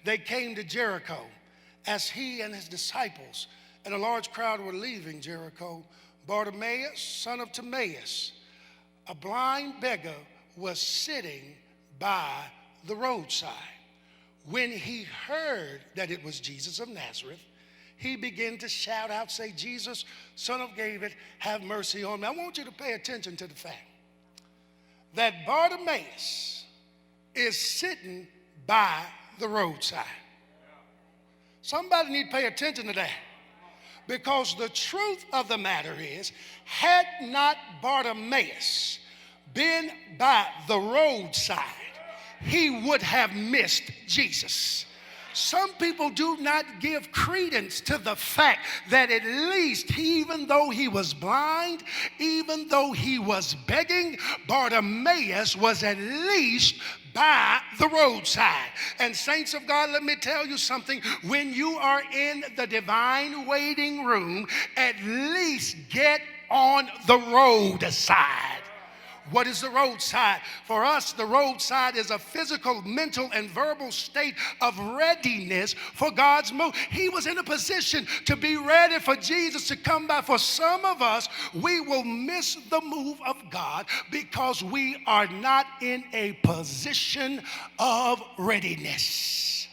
They came to Jericho. As he and his disciples and a large crowd were leaving Jericho, Bartimaeus, son of Timaeus, a blind beggar, was sitting by the roadside. When he heard that it was Jesus of Nazareth, he began to shout out, say, "Jesus, son of David, have mercy on me." I want you to pay attention to the fact that Bartimaeus is sitting by the roadside. Somebody need to pay attention to that. Because the truth of the matter is, had not Bartimaeus been by the roadside, he would have missed Jesus. Some people do not give credence to the fact that at least even though he was blind, even though he was begging, Bartimaeus was at least by the roadside. And saints of God, let me tell you something. When you are in the divine waiting room, at least get on the roadside. What is the roadside? For us, the roadside is a physical, mental, and verbal state of readiness for God's move. He was in a position to be ready for Jesus to come by. For some of us, we will miss the move of God because we are not in a position of readiness.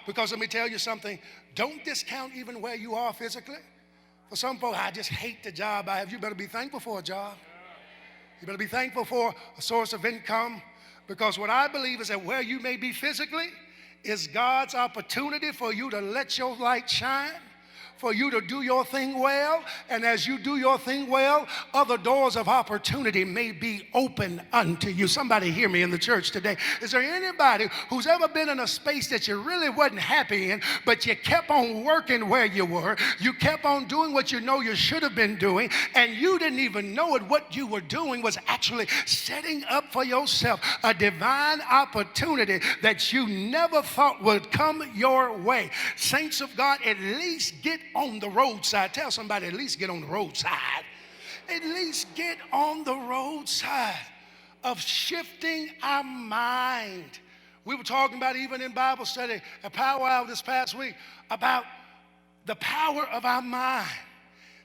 Because let me tell you something. Don't discount even where you are physically. For some folks, I just hate the job I have. You better be thankful for a job. You better be thankful for a source of income, because what I believe is that where you may be physically is God's opportunity for you to let your light shine, for you to do your thing well. And as you do your thing well, other doors of opportunity may be open unto you. Somebody hear me in the church today. Is there anybody who's ever been in a space that you really wasn't happy in, but you kept on working where you were? You kept on doing what you know you should have been doing, and you didn't even know it. What you were doing was actually setting up for yourself a divine opportunity that you never thought would come your way. Saints of God, at least get on the roadside. Tell somebody, at least get on the roadside. At least get on the roadside of shifting our mind. We were talking about, even in Bible study, a power hour this past week, about the power of our mind.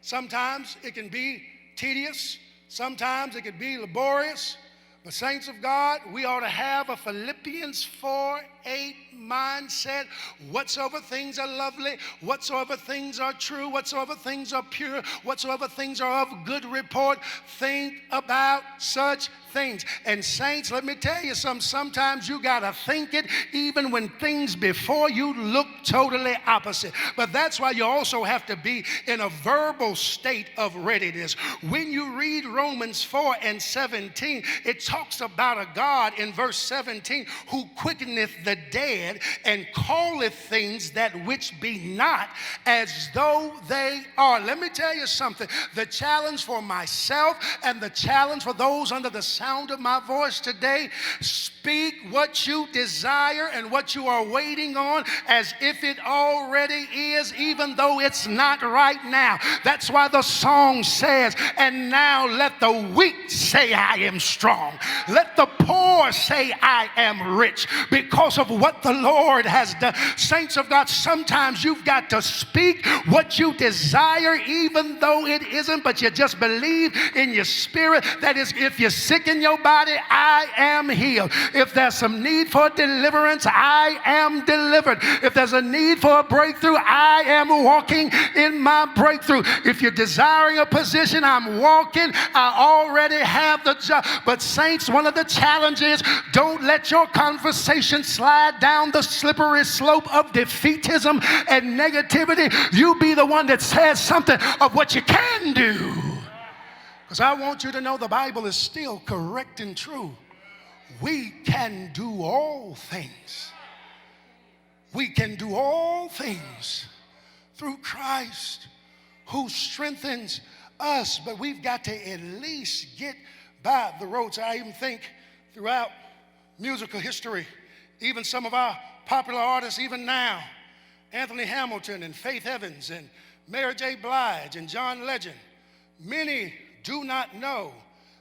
Sometimes it can be tedious. Sometimes it can be laborious. But saints of God, we ought to have a Philippians 4:8 mindset. Whatsoever things are lovely, whatsoever things are true, whatsoever things are pure, whatsoever things are of good report, think about such things. And saints, let me tell you something. Sometimes you got to think it even when things before you look totally opposite. But that's why you also have to be in a verbal state of readiness. When you read Romans 4:17, it talks about a God in verse 17 who quickeneth the dead and calleth things that which be not as though they are. Let me tell you something. The challenge for myself and the challenge for those under the sound of my voice today: speak what you desire and what you are waiting on as if it already is, even though it's not right now. That's why the song says, "And now let the weak say I am strong. Let the poor say I am rich because of what the Lord has done." Saints of God, sometimes you've got to speak what you desire even though it isn't, but you just believe in your spirit that is, if you're sick in your body, I am healed. If there's some need for deliverance, I am delivered. If there's a need for a breakthrough, I am walking in my breakthrough. If you're desiring a position, I'm walking. I already have the job. But saints, one of the challenges, don't let your conversation slide down the slippery slope of defeatism and negativity. You be the one that says something of what you can do. Because I want you to know the Bible is still correct and true. We can do all things. We can do all things through Christ who strengthens us. But we've got to at least get by the roads. I even think throughout musical history, even some of our popular artists, even now, Anthony Hamilton and Faith Evans and Mary J. Blige and John Legend, many do not know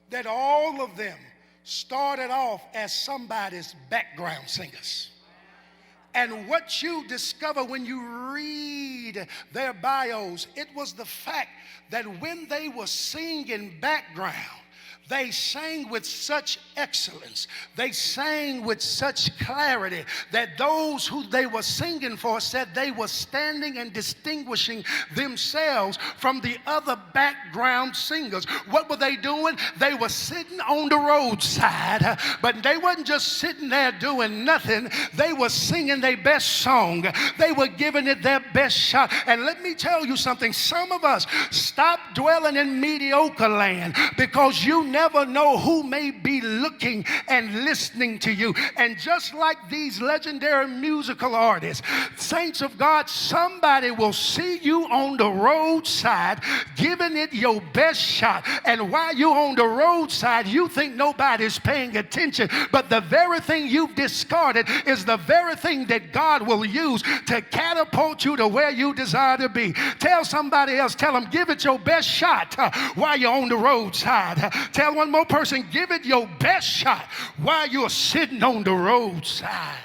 that all of them started off as somebody's background singers. And what you discover when you read their bios, it was the fact that when they were singing background, they sang with such excellence. They sang with such clarity that those who they were singing for said they were standing and distinguishing themselves from the other background singers. What were they doing? They were sitting on the roadside, but they wasn't just sitting there doing nothing. They were singing their best song. They were giving it their best shot. And let me tell you something. Some of us stop dwelling in mediocre land because you never know who may be looking and listening to you. And just like these legendary musical artists, saints of God, somebody will see you on the roadside giving it your best shot. And while you're on the roadside, you think nobody's paying attention, but the very thing you've discarded is the very thing that God will use to catapult you to where you desire to be. Tell somebody else, tell them, give it your best shot while you're on the roadside. Tell one more person, give it your best shot while you're sitting on the roadside.